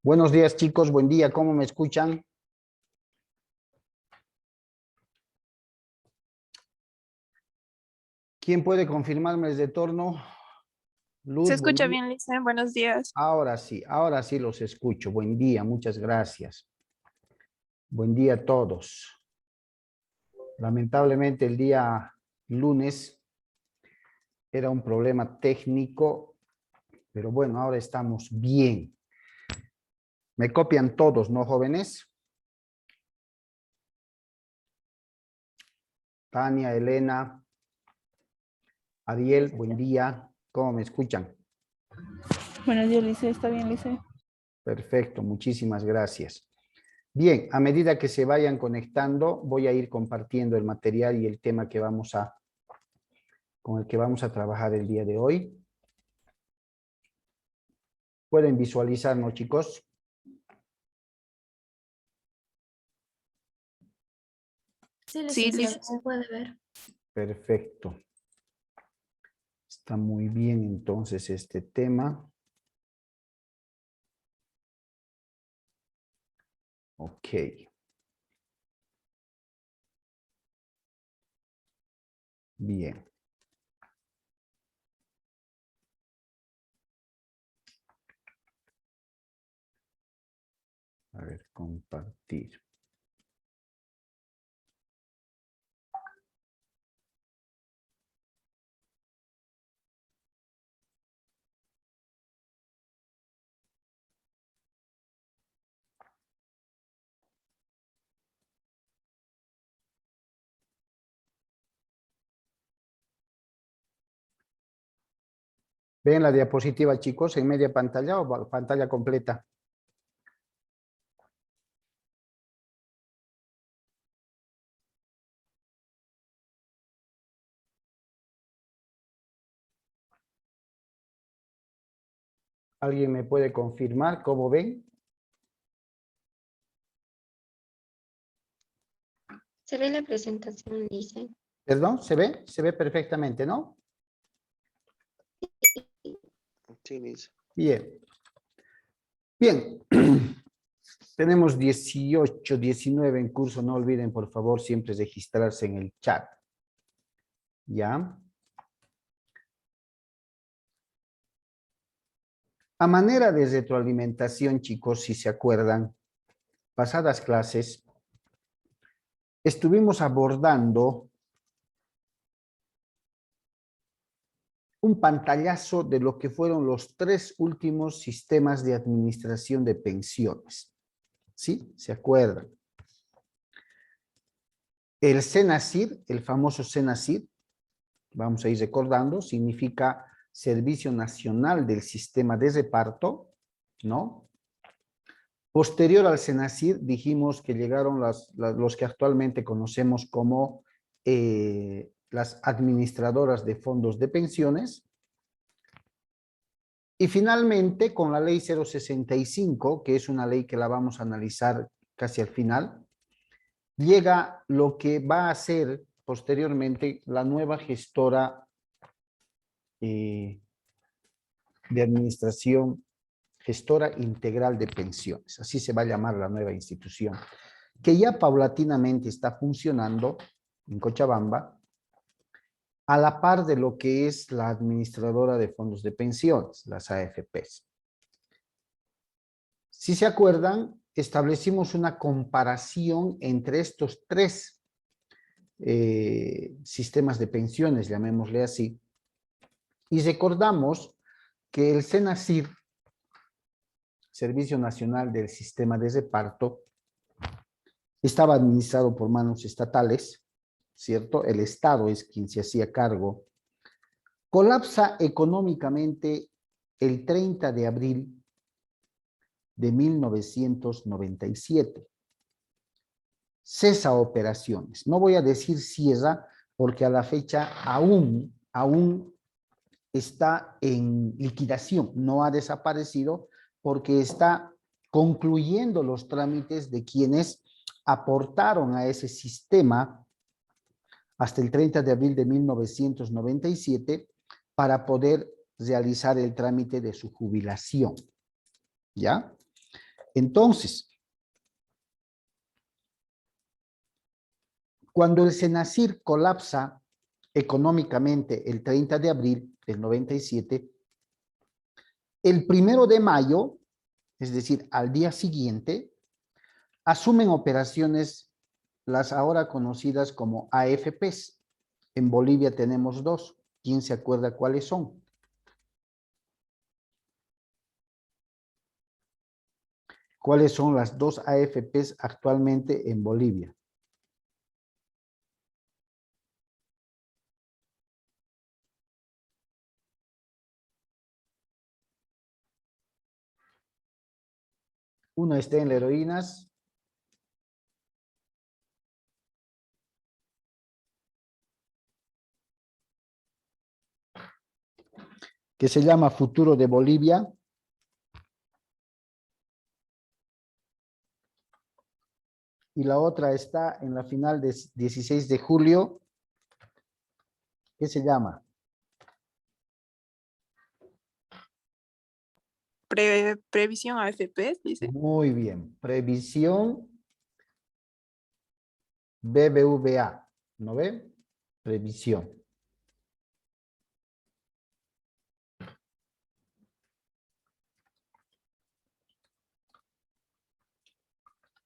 Buenos días, chicos. Buen día. ¿Cómo me escuchan? ¿Quién puede confirmarme desde torno? Se Luz, buen escucha día. bien, Lisa. Buenos días. Ahora sí los escucho. Buen día, muchas gracias. Buen día a todos. Lamentablemente el día lunes era un problema técnico, pero bueno, ahora estamos bien. Me copian todos, ¿no, jóvenes? Tania, Elena, Ariel, buen día. ¿Cómo me escuchan? Buenos días, Lice. ¿Está bien, Lice? Perfecto, muchísimas gracias. Bien, a medida que se vayan conectando, voy a ir compartiendo el material y el tema que con el que vamos a trabajar el día de hoy. ¿Pueden visualizarnos, chicos? Sí, Sí, licenciado, Lisa. se puede ver. Perfecto. Está muy bien entonces este tema. Ok. Bien. A ver, compartir. ¿Ven la diapositiva, chicos, en media pantalla o pantalla completa? ¿Alguien me puede confirmar cómo ven? Se ve la presentación, dice. ¿Perdón? ¿Se ve? Se ve perfectamente, ¿no? Sí, Liz. Bien. Bien. Tenemos 18, 19 en curso. No olviden, por favor, siempre registrarse en el chat. ¿Ya? A manera de retroalimentación, chicos, si se acuerdan, pasadas clases, estuvimos abordando un pantallazo de lo que fueron los 3 últimos sistemas de administración de pensiones. ¿Sí? ¿Se acuerdan? El SENACIR, el famoso SENACIR, vamos a ir recordando, significa Servicio Nacional del Sistema de Reparto, ¿no? Posterior al SENACIR, dijimos que llegaron los que actualmente conocemos como las administradoras de fondos de pensiones. Y finalmente, con la ley 065, que es una ley que la vamos a analizar casi al final, llega lo que va a ser posteriormente la nueva gestora de administración, gestora integral de pensiones. Así se va a llamar la nueva institución, que ya paulatinamente está funcionando en Cochabamba, a la par de lo que es la administradora de fondos de pensiones, las AFPs. Si se acuerdan, establecimos una comparación entre estos 3 sistemas de pensiones, llamémosle así, y recordamos que el SENACIR, Servicio Nacional del Sistema de Reparto, estaba administrado por manos estatales, ¿cierto? El Estado es quien se hacía cargo. Colapsa económicamente el 30 de abril de 1997. Cesa operaciones. No voy a decir cierra porque a la fecha aún está en liquidación, no ha desaparecido porque está concluyendo los trámites de quienes aportaron a ese sistema hasta el 30 de abril de 1997 para poder realizar el trámite de su jubilación. ¿Ya? Entonces, cuando el Senacir colapsa económicamente el 30 de abril del 97, el 1 de mayo, es decir, al día siguiente, asumen operaciones las ahora conocidas como AFPs. En Bolivia tenemos dos. ¿Quién se acuerda cuáles son? ¿Cuáles son las dos AFPs actualmente en Bolivia? Una está en Heroínas. Que se llama Futuro de Bolivia. Y la otra está en la final de 16 de julio. ¿Qué se llama? Previsión AFP, dice. Muy bien. Previsión BBVA. ¿No ve? Previsión.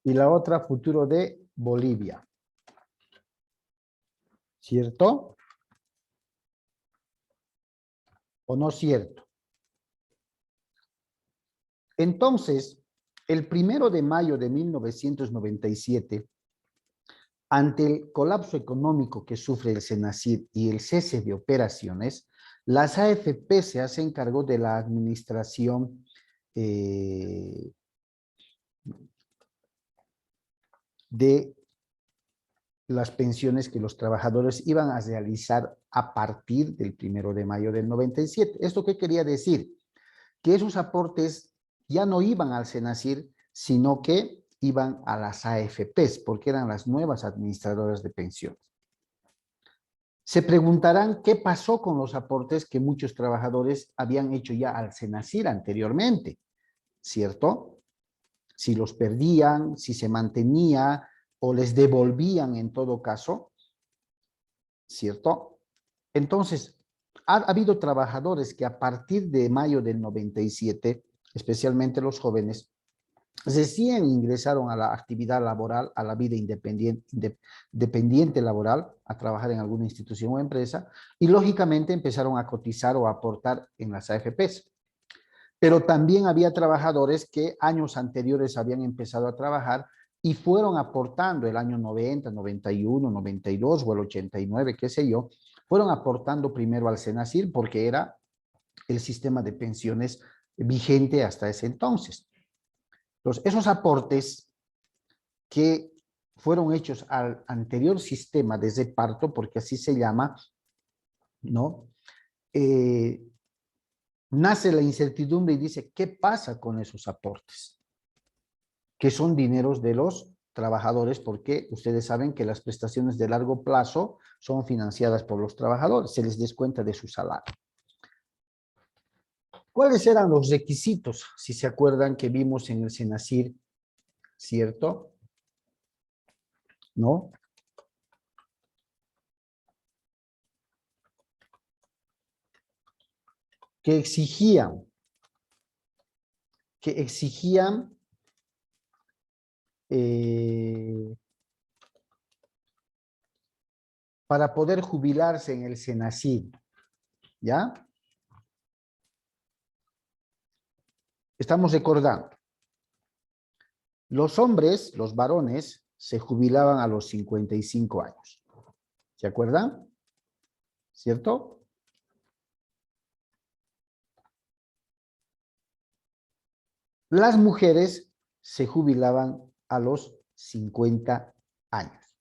Y la otra, Futuro de Bolivia. ¿Cierto? ¿O no cierto? Entonces, el 1 de mayo de 1997, ante el colapso económico que sufre el Senacid y el cese de operaciones, las AFP se hacen cargo de la administración de las pensiones que los trabajadores iban a realizar a partir del 1 de mayo del 97. ¿Esto qué quería decir? Que esos aportes ya no iban al Senacir, sino que iban a las AFPs, porque eran las nuevas administradoras de pensiones. Se preguntarán qué pasó con los aportes que muchos trabajadores habían hecho ya al Senacir anteriormente, ¿cierto? Si los perdían, si se mantenía o les devolvían en todo caso, ¿cierto? Entonces, ha habido trabajadores que a partir de mayo del 97, especialmente los jóvenes, recién ingresaron a la actividad laboral, a la vida dependiente laboral, a trabajar en alguna institución o empresa, y lógicamente empezaron a cotizar o a aportar en las AFPs. Pero también había trabajadores que años anteriores habían empezado a trabajar y fueron aportando el año 90, 91, 92 o el 89, qué sé yo, fueron aportando primero al Senacir porque era el sistema de pensiones vigente hasta ese entonces. Entonces, esos aportes que fueron hechos al anterior sistema de reparto, porque así se llama, ¿no? Nace la incertidumbre y dice, ¿qué pasa con esos aportes? Que son dineros de los trabajadores, porque ustedes saben que las prestaciones de largo plazo son financiadas por los trabajadores, se les descuenta de su salario. ¿Cuáles eran los requisitos? Si se acuerdan que vimos en el Senacir, ¿cierto? ¿No? Que exigían para poder jubilarse en el Senacid, ¿ya? Estamos recordando. Los hombres, los varones, se jubilaban a los 55 años. ¿Se acuerdan? ¿Cierto? Las mujeres se jubilaban a los 50 años.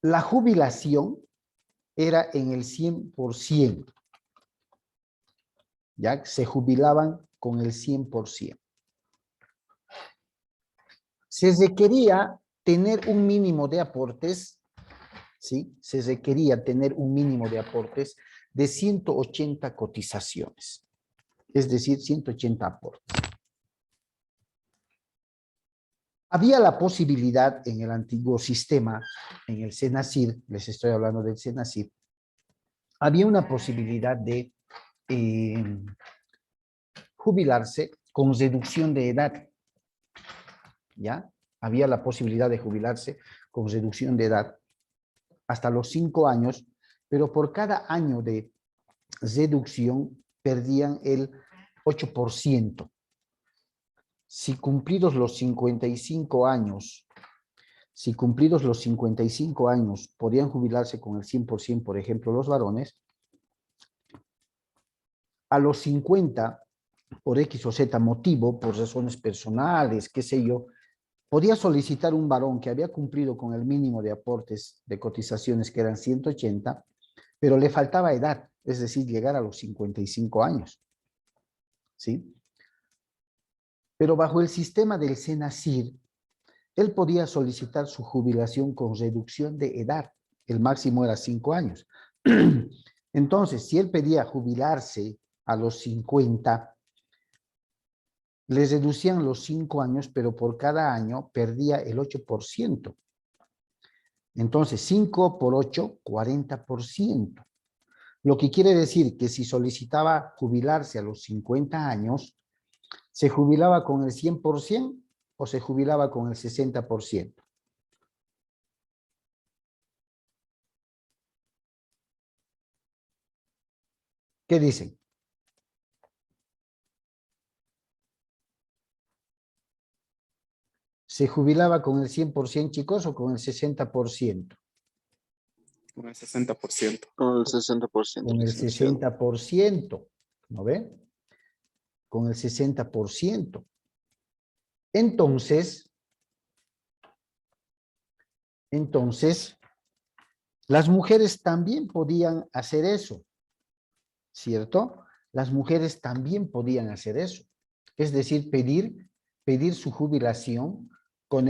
La jubilación era en el 100%. ¿Ya? Se jubilaban con el 100%. Se requería tener un mínimo de aportes, ¿sí? Se requería tener un mínimo de aportes de 180 cotizaciones. es decir, 180 aportes. Había la posibilidad en el antiguo sistema, en el SENACIR, les estoy hablando del SENACIR, había una posibilidad de jubilarse con reducción de edad, ¿ya? Había la posibilidad de jubilarse con reducción de edad hasta los 5 años, pero por cada año de reducción perdían el 8%. Si cumplidos los 55 años, podían jubilarse con el 100%, por ejemplo, los varones, a los 50, por X o Z motivo, por razones personales, qué sé yo, podía solicitar un varón que había cumplido con el mínimo de aportes de cotizaciones, que eran 180, pero le faltaba edad, es decir, llegar a los 55 años. ¿Sí? Pero bajo el sistema del SENACIR, él podía solicitar su jubilación con reducción de edad. El máximo era 5 años. Entonces, si él pedía jubilarse a los 50, le reducían los 5 años, pero por cada año perdía el 8%. Entonces, 5 por 8, 40%. Lo que quiere decir que si solicitaba jubilarse a los 50 años, ¿se jubilaba con el 100% o se jubilaba con el 60%? ¿Qué dicen? ¿Se jubilaba con el 100%, chicos, o con el 60%? Con el 60%. Con el 60%. Con el licenciado. 60%, ¿no ve? Con el 60%. Entonces, las mujeres también podían hacer eso, ¿cierto? Las mujeres también podían hacer eso. Es decir, pedir su jubilación con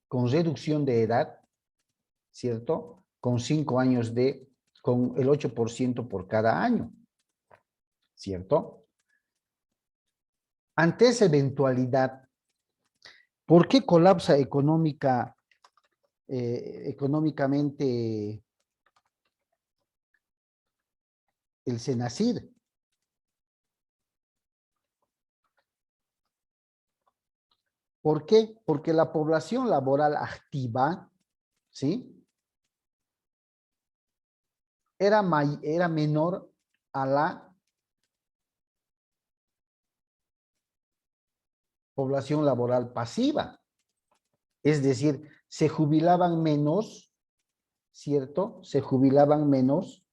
con reducción de edad, ¿cierto? Con 5 años con el 8% por cada año, ¿cierto? Ante esa eventualidad, ¿por qué colapsa económicamente el SENACIR? ¿Por qué? Porque la población laboral activa, ¿sí? Era menor a la población laboral pasiva. Es decir, se jubilaban menos, ¿cierto? Se jubilaban menos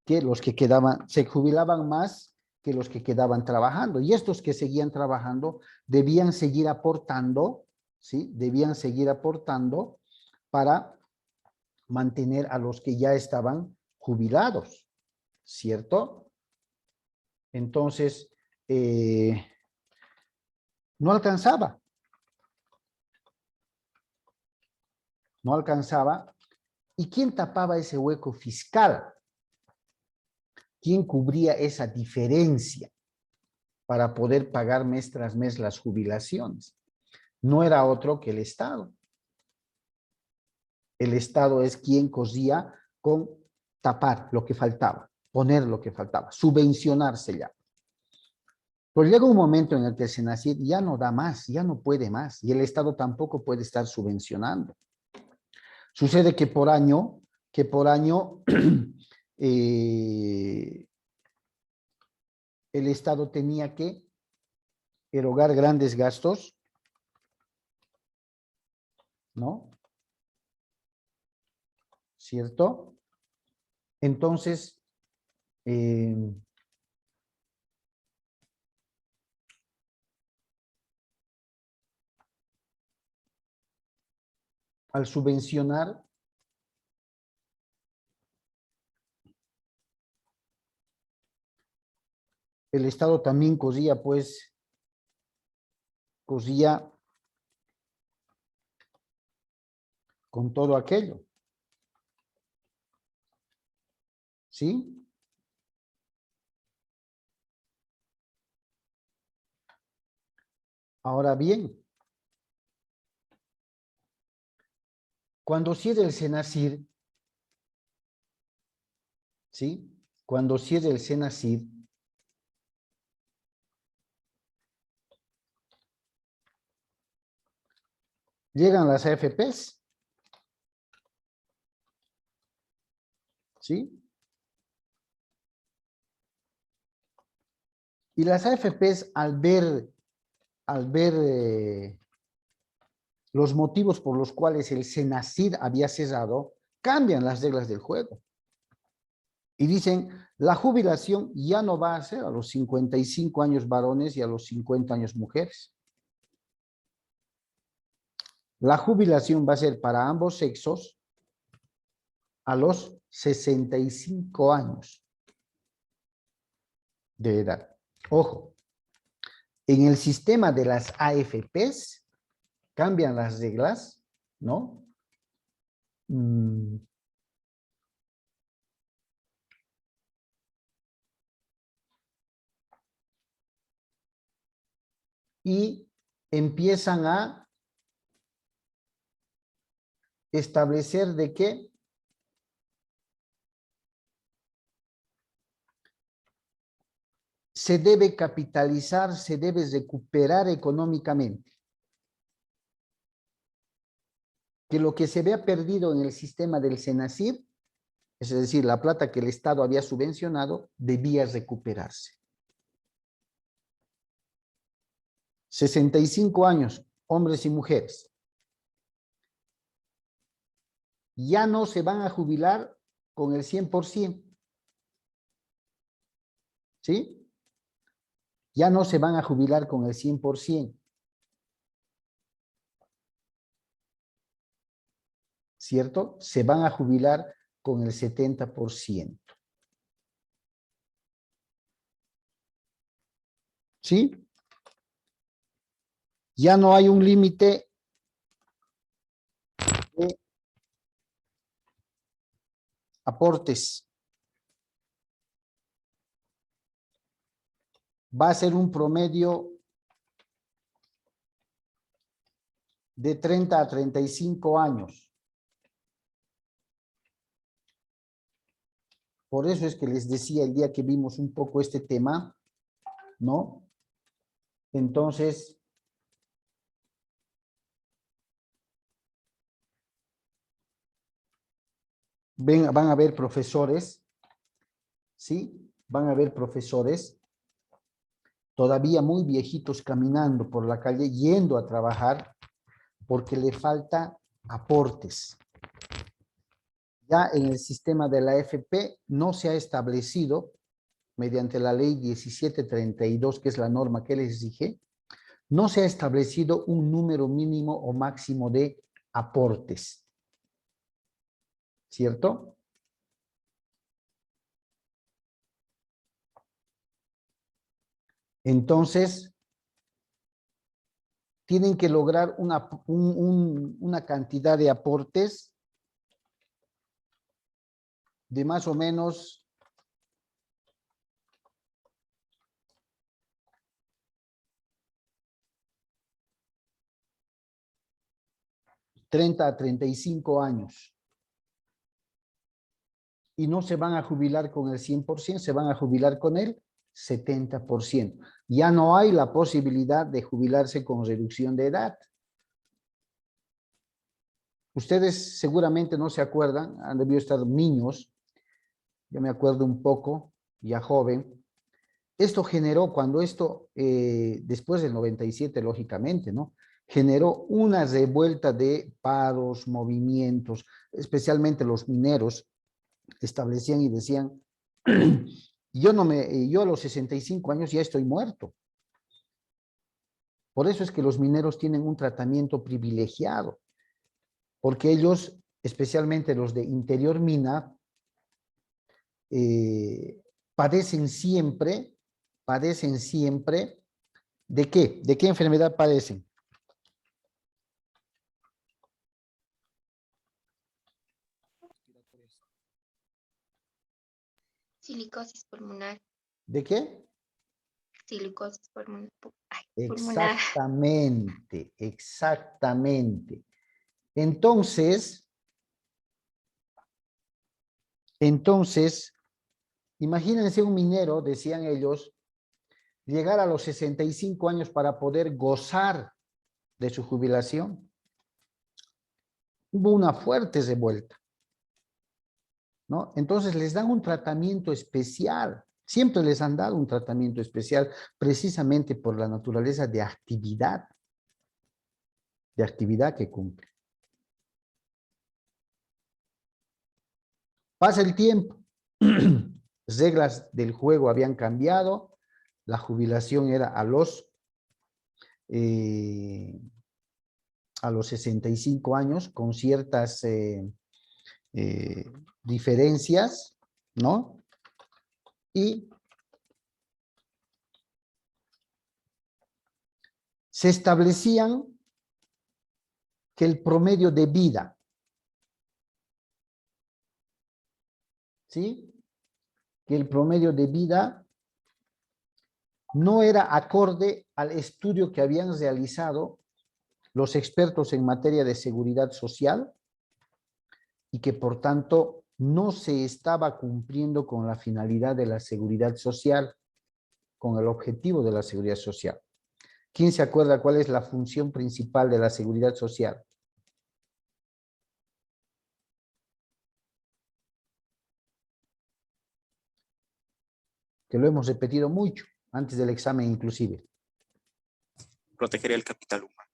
que los que quedaban, se jubilaban más que los que quedaban trabajando. Y estos que seguían trabajando debían seguir aportando, ¿sí? Debían seguir aportando para mantener a los que ya estaban jubilados, ¿cierto? Entonces, no alcanzaba. No alcanzaba. ¿Y quién tapaba ese hueco fiscal? ¿Quién cubría esa diferencia para poder pagar mes tras mes las jubilaciones? No era otro que el Estado. El Estado es quien cosía con tapar lo que faltaba, poner lo que faltaba, subvencionarse ya. Pero llega un momento en el que el SENACIR ya no da más, ya no puede más, y el Estado tampoco puede estar subvencionando. Sucede que por año el Estado tenía que erogar grandes gastos, ¿no? ¿Cierto? Entonces, al subvencionar, el Estado también cosía, pues, cosía con todo aquello. ¿Sí? Ahora bien, cuando cierre el SENACIR, ¿sí? Cuando cierre el SENACIR, llegan las AFPs, ¿sí? Y las AFPs al ver los motivos por los cuales el SENACIR había cerrado, cambian las reglas del juego. Y dicen, la jubilación ya no va a ser a los 55 años varones y a los 50 años mujeres. La jubilación va a ser para ambos sexos a los 65 años de edad. Ojo, en el sistema de las AFPs cambian las reglas, ¿no? Y empiezan a establecer de que se debe capitalizar, se debe recuperar económicamente. Que lo que se había perdido en el sistema del SENACIR, es decir, la plata que el Estado había subvencionado, debía recuperarse. 65 años, hombres y mujeres. Ya no se van a jubilar con el 100%. ¿Sí? Ya no se van a jubilar con el 100%. ¿Cierto? Se van a jubilar con el 70%. ¿Sí? Ya no hay un límite de aportes. Va a ser un promedio de 30 a 35 años. Por eso es que les decía el día que vimos un poco este tema, ¿no? Entonces, van a haber profesores, ¿sí? Van a haber profesores todavía muy viejitos caminando por la calle, yendo a trabajar, porque le falta aportes. Ya en el sistema de la AFP no se ha establecido, mediante la ley 1732, que es la norma que les dije, no se ha establecido un número mínimo o máximo de aportes. ¿Cierto? Entonces, tienen que lograr una cantidad de aportes de más o menos 30 a 35 años. Y no se van a jubilar con el 100%, se van a jubilar con el 70%. Ya no hay la posibilidad de jubilarse con reducción de edad. Ustedes seguramente no se acuerdan, han debido estar niños, yo me acuerdo un poco, ya joven. Esto generó, cuando esto, después del 97, lógicamente, ¿no? Generó una revuelta de paros, movimientos, especialmente los mineros establecían y decían, yo a los 65 años ya estoy muerto. Por eso es que los mineros tienen un tratamiento privilegiado, porque ellos, especialmente los de interior mina, padecen siempre, ¿de qué? ¿De qué enfermedad padecen? Silicosis pulmonar. ¿De qué? Silicosis pulmonar. Pulmonar. Exactamente, exactamente. Entonces, imagínense un minero, decían ellos, llegar a los 65 años para poder gozar de su jubilación. Hubo una fuerte revuelta, ¿no? Entonces les dan un tratamiento especial. Siempre les han dado un tratamiento especial precisamente por la naturaleza de actividad que cumple. Pasa el tiempo, reglas del juego habían cambiado, la jubilación era a los 65 años con ciertas diferencias, ¿no? Y se establecían que el promedio de vida, ¿sí? Que el promedio de vida no era acorde al estudio que habían realizado los expertos en materia de seguridad social y que por tanto no se estaba cumpliendo con la finalidad de la seguridad social, con el objetivo de la seguridad social. ¿Quién se acuerda cuál es la función principal de la seguridad social? Que lo hemos repetido mucho, antes del examen inclusive. Proteger el capital humano.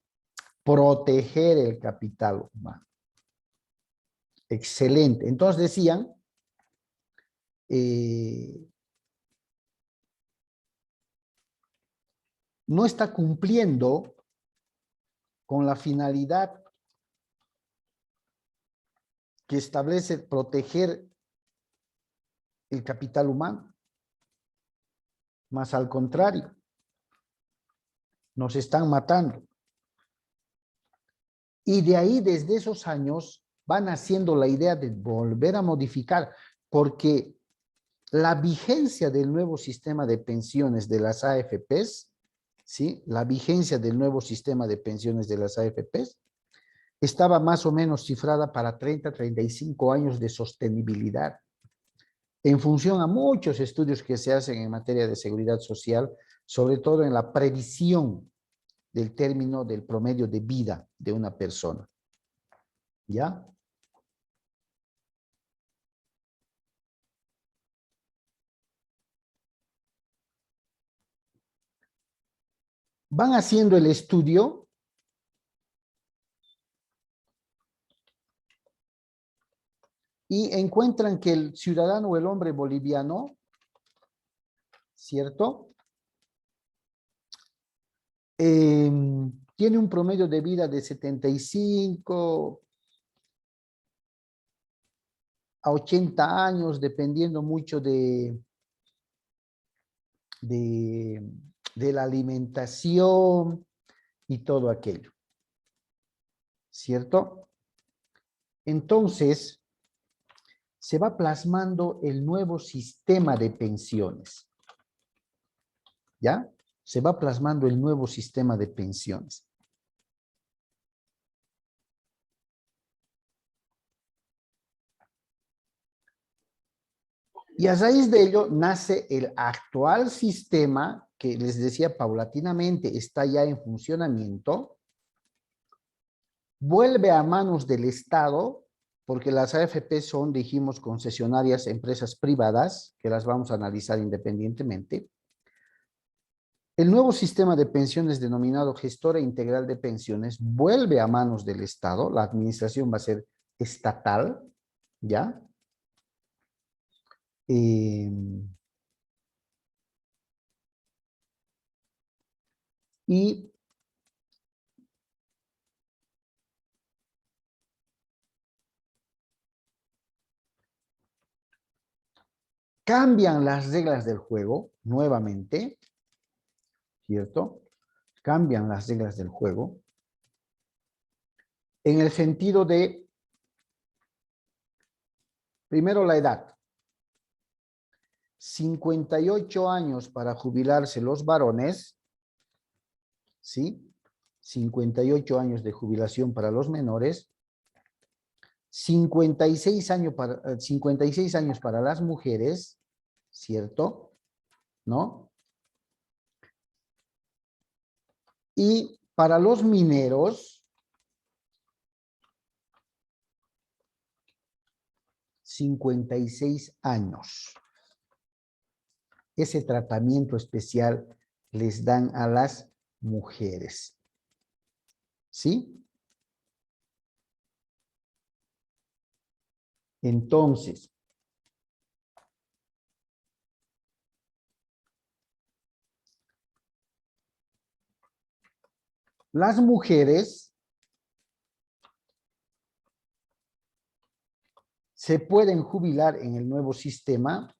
Proteger el capital humano. Excelente. Entonces decían, no está cumpliendo con la finalidad que establece proteger el capital humano. Más al contrario, nos están matando. Y de ahí, desde esos años, van haciendo la idea de volver a modificar, porque la vigencia del nuevo sistema de pensiones de las AFPs, ¿sí? La vigencia del nuevo sistema de pensiones de las AFPs estaba más o menos cifrada para 30, 35 años de sostenibilidad. En función a muchos estudios que se hacen en materia de seguridad social, sobre todo en la previsión del término del promedio de vida de una persona. ¿Ya? Van haciendo el estudio y encuentran que el ciudadano o el hombre boliviano, ¿cierto? Tiene un promedio de vida de 75 a 80 años, dependiendo mucho de la alimentación y todo aquello, ¿cierto? Entonces, se va plasmando el nuevo sistema de pensiones, ¿ya? Se va plasmando el nuevo sistema de pensiones. Y a raíz de ello nace el actual sistema que les decía paulatinamente está ya en funcionamiento, vuelve a manos del Estado, porque las AFP son, dijimos, concesionarias, empresas privadas, que las vamos a analizar independientemente. El nuevo sistema de pensiones denominado Gestora Integral de Pensiones vuelve a manos del Estado, la administración va a ser estatal, ¿ya? Y cambian las reglas del juego nuevamente, ¿cierto? Cambian las reglas del juego en el sentido de, primero, la edad. 58 años para jubilarse los varones, ¿sí? 58 años de jubilación para los menores, 56 años para las mujeres, ¿cierto? ¿No? Y para los mineros, 56 años. Ese tratamiento especial les dan a las mujeres. ¿Sí? Entonces, las mujeres se pueden jubilar en el nuevo sistema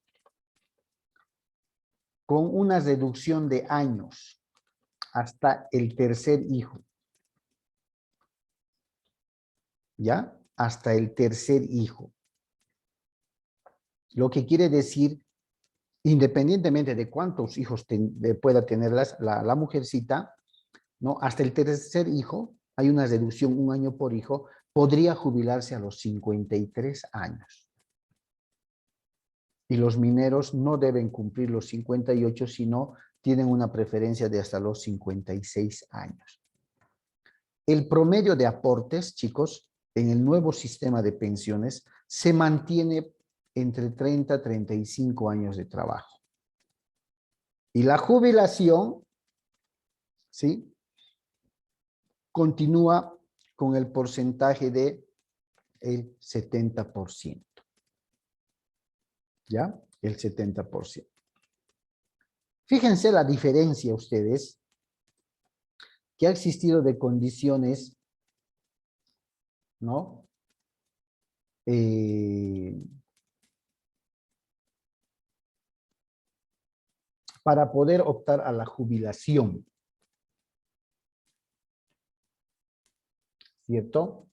con una reducción de años hasta el tercer hijo. ¿Ya? Hasta el tercer hijo. Lo que quiere decir, independientemente de cuántos hijos pueda tener la mujercita, ¿no? Hasta el tercer hijo, hay una reducción, un año por hijo, podría jubilarse a los 53 años. Y los mineros no deben cumplir los 58, sino tienen una preferencia de hasta los 56 años. El promedio de aportes, chicos, en el nuevo sistema de pensiones se mantiene entre 30 y 35 años de trabajo. Y la jubilación, ¿sí? Continúa con el porcentaje de el 70%. ¿Ya? El 70%. Fíjense la diferencia ustedes que ha existido de condiciones, ¿no? Para poder optar a la jubilación. ¿Cierto?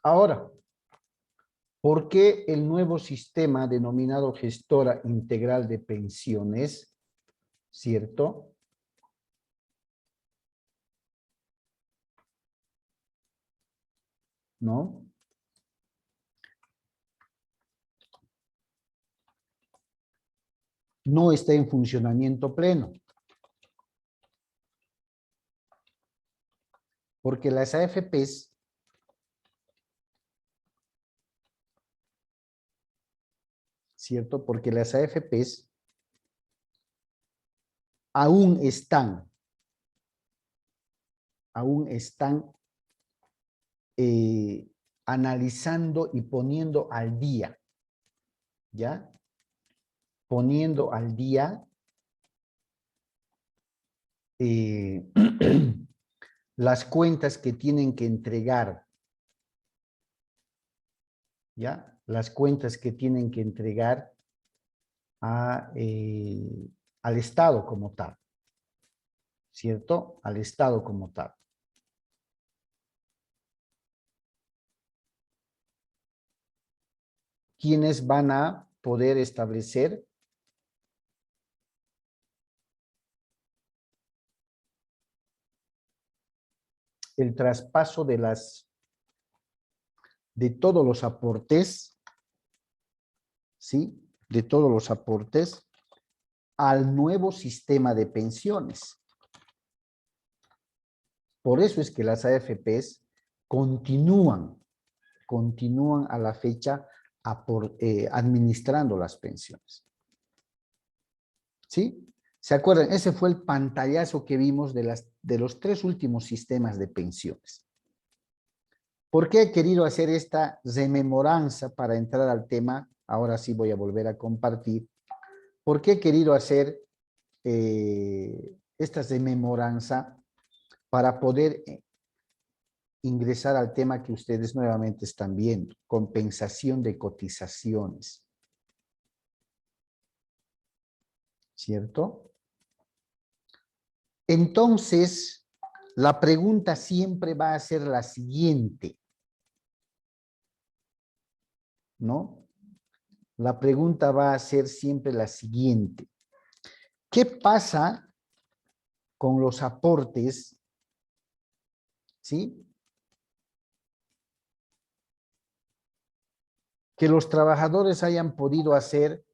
Ahora, ¿por qué el nuevo sistema denominado gestora integral de pensiones, cierto? ¿No? No está en funcionamiento pleno? Porque las AFPs ¿cierto? Porque las AFPs aún están analizando y poniendo al día, ¿ya? Poniendo al día las cuentas que tienen que entregar, ¿ya? Las cuentas que tienen que entregar al Estado como tal, ¿cierto? Al Estado como tal. ¿Quiénes van a poder establecer el traspaso de todos los aportes, ¿sí? De todos los aportes al nuevo sistema de pensiones? Por eso es que las AFPs continúan a la fecha administrando las pensiones. ¿Sí? ¿Se acuerdan? Ese fue el pantallazo que vimos de los 3 últimos sistemas de pensiones. ¿Por qué he querido hacer esta rememoranza para entrar al tema? Ahora sí voy a volver a compartir. ¿Por qué he querido hacer esta rememoranza para poder ingresar al tema que ustedes nuevamente están viendo? Compensación de cotizaciones. ¿Cierto? Entonces, la pregunta siempre va a ser la siguiente, ¿no? La pregunta va a ser siempre la siguiente. ¿Qué pasa con los aportes? ¿Sí? Que los trabajadores hayan podido hacer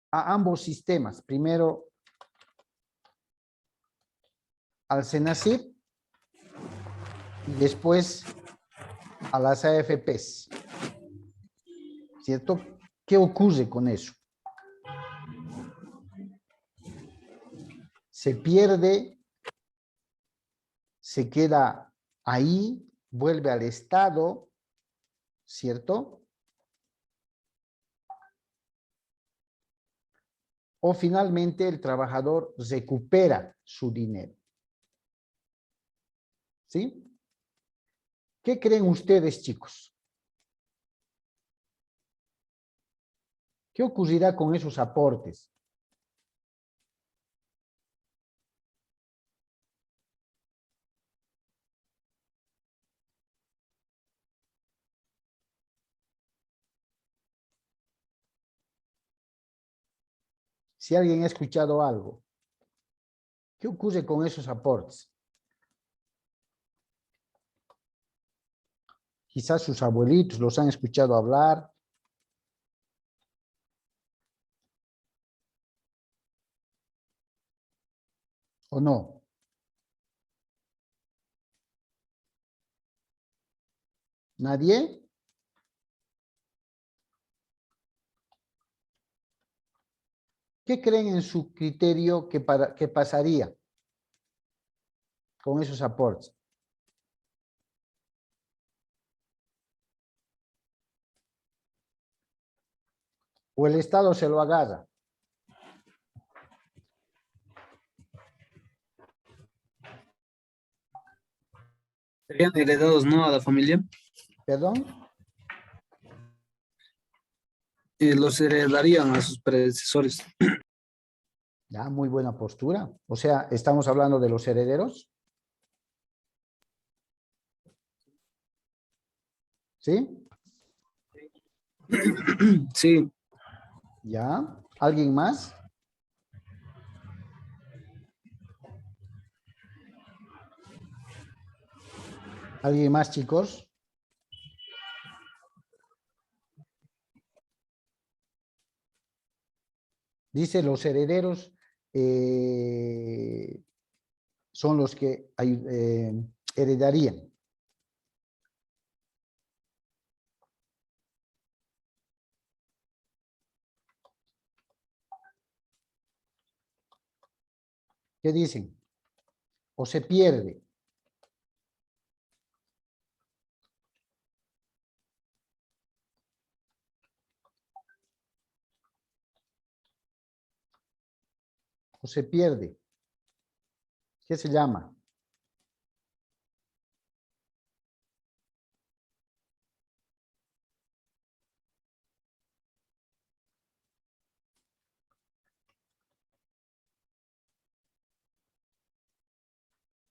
a ambos sistemas. Primero al SENACIR y después a las AFPs. ¿Cierto? ¿Qué ocurre con eso? Se pierde, se queda ahí, vuelve al Estado, ¿cierto? O finalmente el trabajador recupera su dinero. ¿Sí? ¿Qué creen ustedes, chicos? ¿Qué ocurrirá con esos aportes? Si alguien ha escuchado algo, ¿qué ocurre con esos aportes? Quizás sus abuelitos los han escuchado hablar. ¿O no? ¿Nadie? ¿Qué creen en su criterio que pasaría con esos aportes? ¿O el Estado se lo agarra? Serían heredados, ¿no? A la familia. ¿Perdón? Los heredarían a sus predecesores. Ya, muy buena postura. O sea, estamos hablando de los herederos. ¿Sí? Sí, ¿Ya? ¿Alguien más? ¿Alguien más, chicos? Dice los herederos son los que heredarían. ¿Qué dicen? ¿O se pierde? ¿O se pierde? ¿Qué se llama?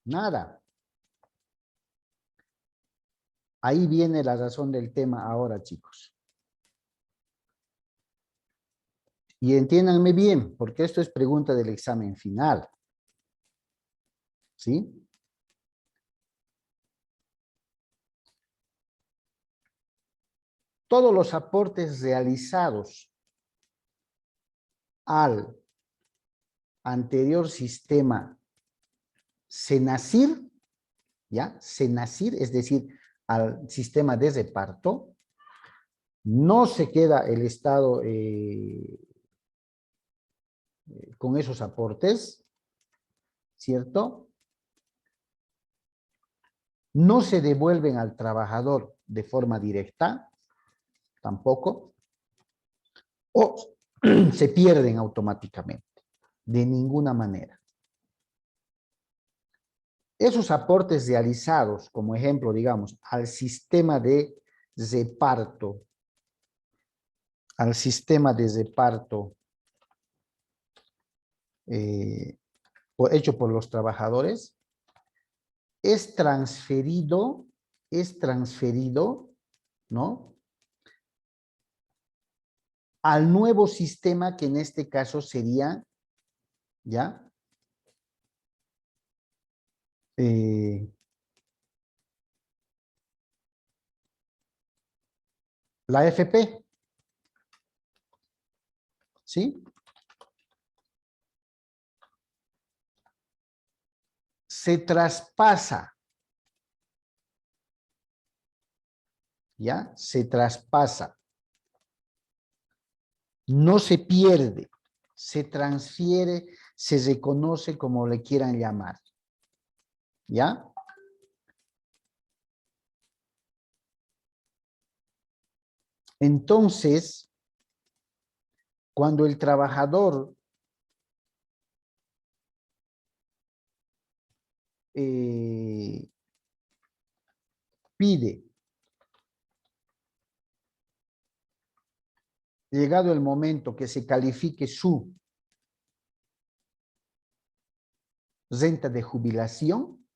Nada. Ahí viene la razón del tema ahora, chicos. Y entiéndanme bien, porque esto es pregunta del examen final. ¿Sí? Todos los aportes realizados al anterior sistema SENACIR, ¿ya? SENACIR, es decir, al sistema de reparto, no se queda el Estado con esos aportes, ¿cierto? No se devuelven al trabajador de forma directa, tampoco, o se pierden automáticamente, de ninguna manera. Esos aportes realizados, como ejemplo, digamos, al sistema de reparto, hecho por los trabajadores, es transferido, ¿no? Al nuevo sistema que en este caso sería, ¿ya? La AFP, ¿sí? Se traspasa, ¿ya? Se traspasa. No se pierde, se transfiere, se reconoce como le quieran llamar, ¿ya? Entonces, cuando el trabajador pide, llegado el momento que se califique su renta de jubilación,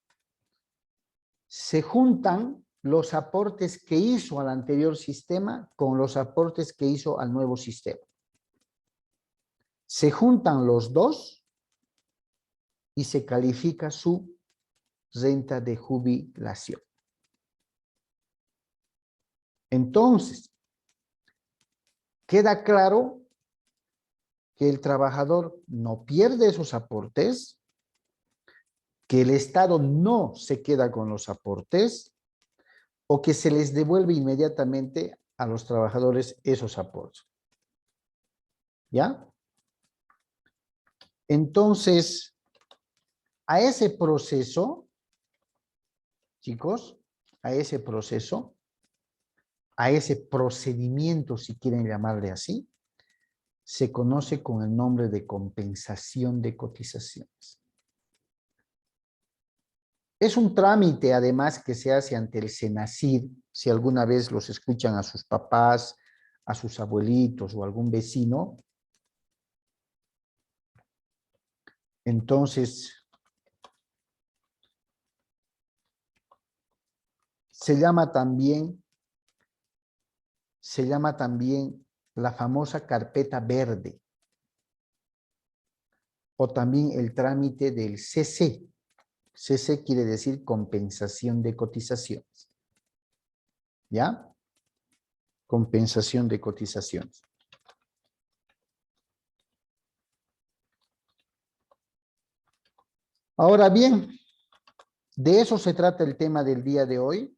se juntan los aportes que hizo al anterior sistema con los aportes que hizo al nuevo sistema. Se juntan los dos y se califica su renta de jubilación. Entonces, queda claro que el trabajador no pierde esos aportes, que el Estado no se queda con los aportes o que se les devuelve inmediatamente a los trabajadores esos aportes. ¿Ya? Entonces, a ese proceso, chicos, a ese proceso, a ese procedimiento, si quieren llamarle así, se conoce con el nombre de compensación de cotizaciones. Es un trámite, además, que se hace ante el SENACID, si alguna vez los escuchan a sus papás, a sus abuelitos o algún vecino. Entonces, se llama también la famosa carpeta verde, o también el trámite del CC. CC quiere decir compensación de cotizaciones. ¿Ya? Compensación de cotizaciones. Ahora bien, de eso se trata el tema del día de hoy.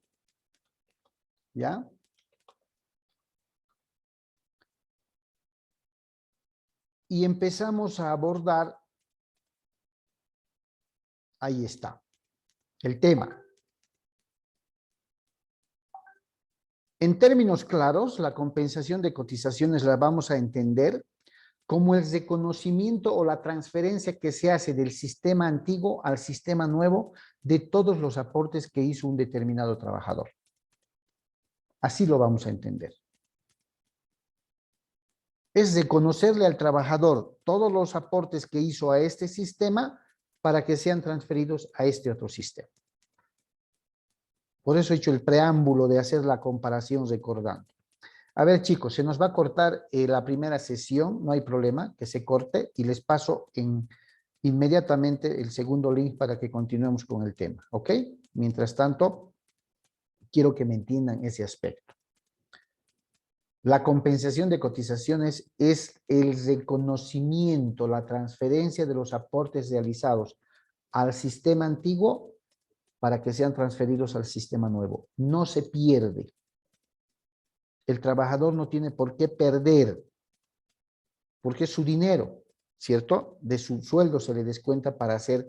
¿Ya? Y empezamos a abordar, ahí está, el tema. En términos claros, la compensación de cotizaciones la vamos a entender como el reconocimiento o la transferencia que se hace del sistema antiguo al sistema nuevo de todos los aportes que hizo un determinado trabajador. Así lo vamos a entender. Es reconocerle al trabajador todos los aportes que hizo a este sistema para que sean transferidos a este otro sistema. Por eso he hecho el preámbulo de hacer la comparación recordando. A ver, chicos, se nos va a cortar la primera sesión, no hay problema, que se corte y les paso inmediatamente el segundo link para que continuemos con el tema, ¿ok? Mientras tanto, quiero que me entiendan ese aspecto. La compensación de cotizaciones es el reconocimiento, la transferencia de los aportes realizados al sistema antiguo para que sean transferidos al sistema nuevo. No se pierde. El trabajador no tiene por qué perder, porque es su dinero, ¿cierto? De su sueldo se le descuenta para hacer